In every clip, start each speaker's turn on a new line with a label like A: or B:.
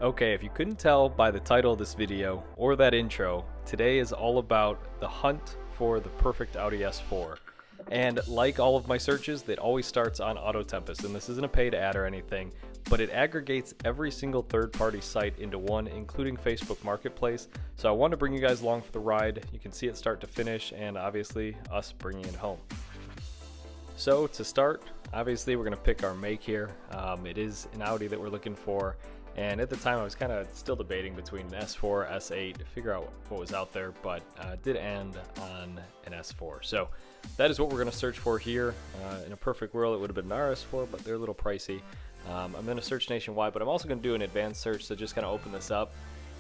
A: Okay, if you couldn't tell by the title of this video or that intro, today is all about the hunt for the perfect Audi S4. And like all of my searches, it always starts on Auto Tempest, and this isn't a paid ad or anything, but it aggregates every single third-party site into one, including Facebook Marketplace. So I want to bring you guys along for the ride. You can see it start to finish, and obviously us bringing it home. So to start, obviously we're going to pick our make here. It is an Audi that we're looking for. And at the time I was kind of still debating between an S4, S8 to figure out what was out there, but did end on an S4. So that is what we're going to search for here. In a perfect world it would have been an RS4, but they're a little pricey. I'm going to search nationwide, but I'm also going to do an advanced search, so just kind of open this up.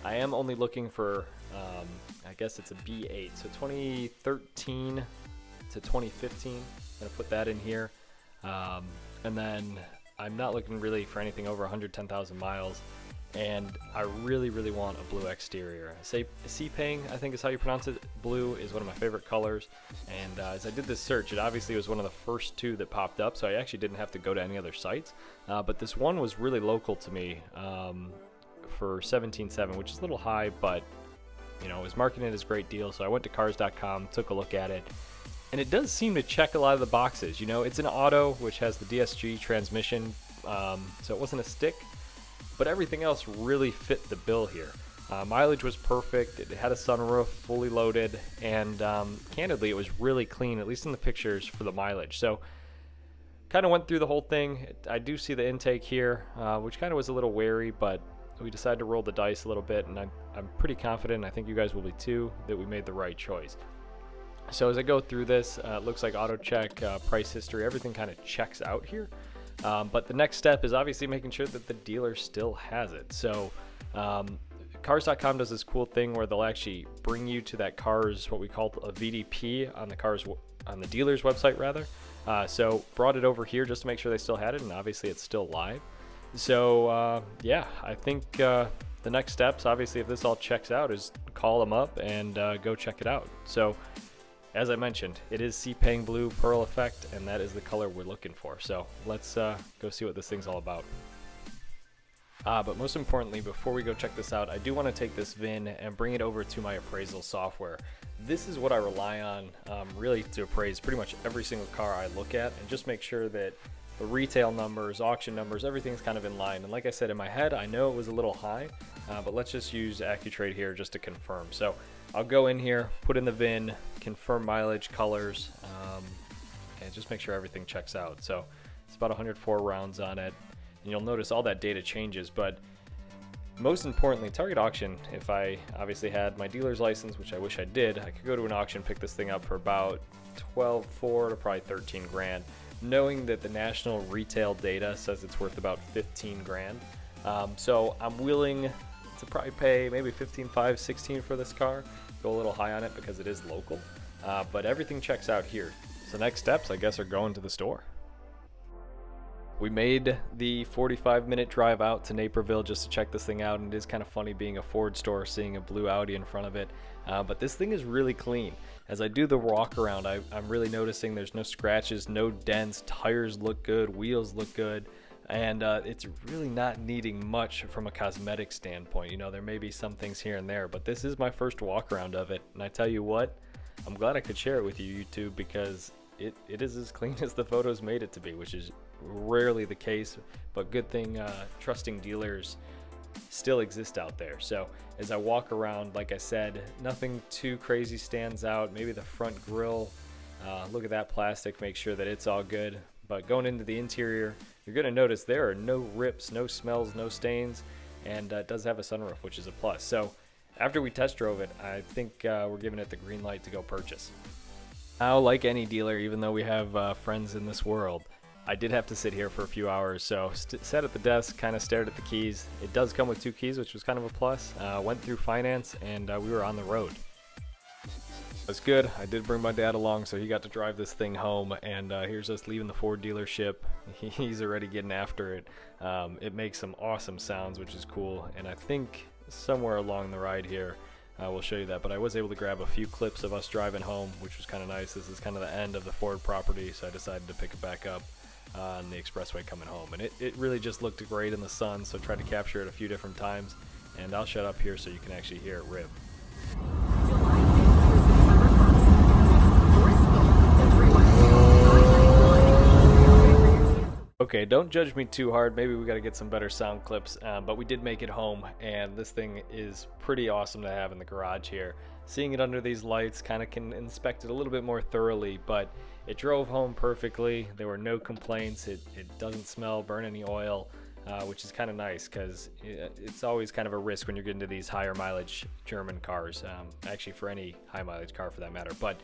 A: I am only looking for, I guess it's a B8, so 2013 to 2015. I'm going to put that in here. And then I'm not looking really for anything over 110,000 miles, and I really want a blue exterior. Sepang, I think is how you pronounce it. Blue is one of my favorite colors, and as I did this search, it obviously was one of the first two that popped up, so I actually didn't have to go to any other sites, but this one was really local to me for 17.7, which is a little high, but you know, it was marketed as a great deal, so I went to cars.com, took a look at it. And it does seem to check a lot of the boxes. You know, it's an auto, which has the DSG Transmission, so it wasn't a stick, but everything else really fit the bill here. Mileage was perfect, it had a sunroof, fully loaded, and candidly, it was really clean, at least in the pictures, for the mileage. So, kind of went through the whole thing. I do see the intake here, which kind of was a little wary, but we decided to roll the dice a little bit, and I'm pretty confident, and I think you guys will be too, that we made the right choice. So as I go through this, it looks like auto check, price history, everything kind of checks out here. But the next step is obviously making sure that the dealer still has it. So cars.com does this cool thing where they'll actually bring you to that car's, what we call a VDP on the dealer's website rather. So brought it over here just to make sure they still had it, and obviously it's still live. So yeah, I think the next steps, obviously if this all checks out, is call them up and go check it out. So as I mentioned, it is Sepang Blue Pearl Effect, and that is the color we're looking for. So let's go see what this thing's all about. But most importantly, before we go check this out, I do want to take this VIN and bring it over to my appraisal software. This is what I rely on really to appraise pretty much every single car I look at, and just make sure that the retail numbers, auction numbers, everything's kind of in line. And like I said, in my head, I know it was a little high, but let's just use AccuTrade here just to confirm. So I'll go in here, put in the VIN, confirm mileage, colors, and just make sure everything checks out. So it's about 104 rounds on it, and you'll notice all that data changes. But most importantly, Target Auction, if I obviously had my dealer's license, which I wish I did, I could go to an auction, pick this thing up for about 12.4 to probably 13 grand, knowing that the national retail data says it's worth about 15 grand. So I'm willing to probably pay maybe 15.5, 16 for this car. Go a little high on it because it is local, but everything checks out here. So next steps, I guess, are going to the store. We made the 45-minute drive out to Naperville just to check this thing out, and it is kind of funny being a Ford store, seeing a blue Audi in front of it, but this thing is really clean. As I do the walk around, I'm really noticing there's no scratches, no dents, tires look good, wheels look good, and it's really not needing much from a cosmetic standpoint. You know, there may be some things here and there, but this is my first walk around of it, and I tell you what, I'm glad I could share it with you, YouTube, because it is as clean as the photos made it to be, which is rarely the case, but good thing trusting dealers still exist out there. So as I walk around, like I said, nothing too crazy stands out. Maybe the front grille, look at that plastic, make sure that it's all good. But going into the interior, you're going to notice there are no rips, no smells, no stains, and it does have a sunroof, which is a plus. So after we test drove it, I think we're giving it the green light to go purchase. Now, like any dealer, even though we have friends in this world, I did have to sit here for a few hours, so sat at the desk, kind of stared at the keys. It does come with 2 keys, which was kind of a plus. Went through finance, and we were on the road. That's good. I did bring my dad along, so he got to drive this thing home, and here's us leaving the Ford dealership. He's already getting after it. It makes some awesome sounds, which is cool, and I think somewhere along the ride here, we'll show you that. But I was able to grab a few clips of us driving home, which was kind of nice. This is kind of the end of the Ford property, so I decided to pick it back up on the expressway coming home. And it really just looked great in the sun, so I tried to capture it a few different times. And I'll shut up here so you can actually hear it rip. Okay, don't judge me too hard. Maybe we got to get some better sound clips, but we did make it home, and this thing is pretty awesome to have in the garage here. Seeing it under these lights, kind of can inspect it a little bit more thoroughly, but it drove home perfectly. There were no complaints. It doesn't smell, burn any oil, which is kind of nice, because it's always kind of a risk when you're getting to these higher mileage German cars, actually for any high mileage car for that matter. But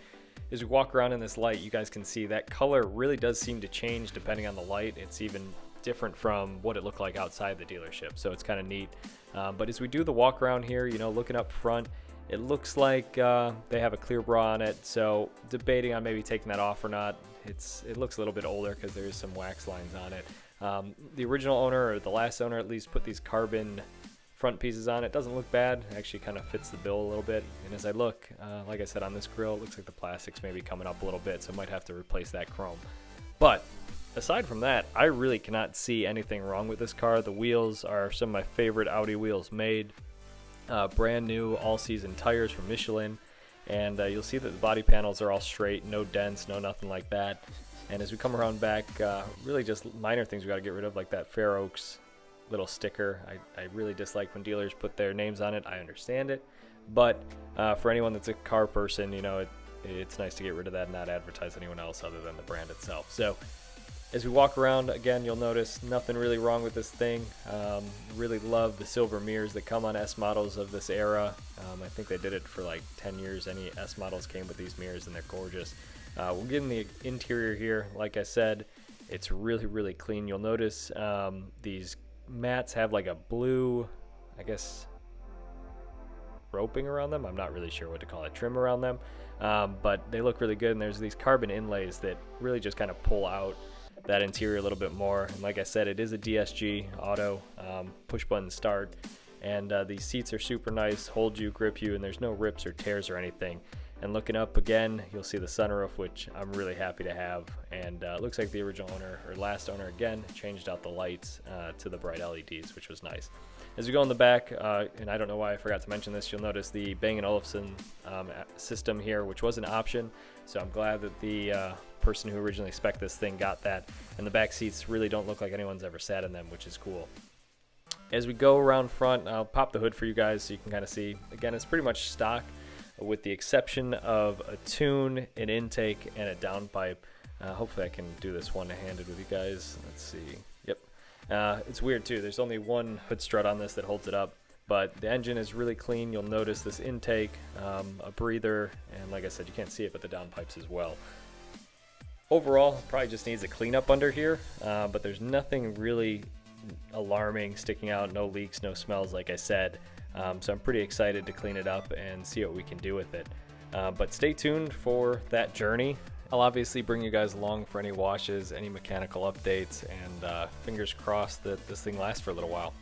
A: as we walk around in this light, you guys can see that color really does seem to change depending on the light. It's even different from what it looked like outside the dealership, so it's kind of neat. But as we do the walk around here, you know, looking up front, it looks like they have a clear bra on it, so debating on maybe taking that off or not. It looks a little bit older because there is some wax lines on it. The original owner, or the last owner at least, put these carbon front pieces on it. Doesn't look bad. It actually kind of fits the bill a little bit. And as I look, like I said, on this grill, it looks like the plastics may be coming up a little bit, so I might have to replace that chrome. But aside from that, I really cannot see anything wrong with this car. The wheels are some of my favorite Audi wheels made. Brand new all-season tires from Michelin. And you'll see that the body panels are all straight, no dents, no nothing like that. And as we come around back, really just minor things we got to get rid of, like that Fair Oaks little sticker. I really dislike when dealers put their names on it. I understand it, but for anyone that's a car person, you know, it's nice to get rid of that and not advertise anyone else other than the brand itself. So as we walk around, again, you'll notice nothing really wrong with this thing. Really love the silver mirrors that come on S models of this era. I think they did it for like 10 years. Any S models came with these mirrors, and they're gorgeous. We'll get in the interior here. Like I said, it's really, really clean. You'll notice these mats have like a blue, I guess, roping around them. I'm not really sure what to call it, trim around them, but they look really good. And there's these carbon inlays that really just kind of pull out that interior a little bit more. And like I said, it is a DSG auto, push button start, and these seats are super nice, hold you, grip you, and there's no rips or tears or anything. And looking up again, you'll see the sunroof, which I'm really happy to have. And it looks like the original owner, or last owner again, changed out the lights to the bright LEDs, which was nice. As we go in the back, and I don't know why I forgot to mention this, you'll notice the Bang & Olufsen system here, which was an option. So I'm glad that the person who originally spec'd this thing got that. And the back seats really don't look like anyone's ever sat in them, which is cool. As we go around front, I'll pop the hood for you guys so you can kind of see. Again, it's pretty much stock, with the exception of a tune, an intake, and a downpipe. Hopefully I can do this one-handed with you guys. Let's see. Yep. It's weird too. There's only one hood strut on this that holds it up, but the engine is really clean. You'll notice this intake, a breather, and like I said, you can't see it, but the downpipes as well. Overall, probably just needs a cleanup under here, but there's nothing really alarming sticking out, no leaks, no smells, like I said. So I'm pretty excited to clean it up and see what we can do with it. But stay tuned for that journey. I'll obviously bring you guys along for any washes, any mechanical updates, and fingers crossed that this thing lasts for a little while.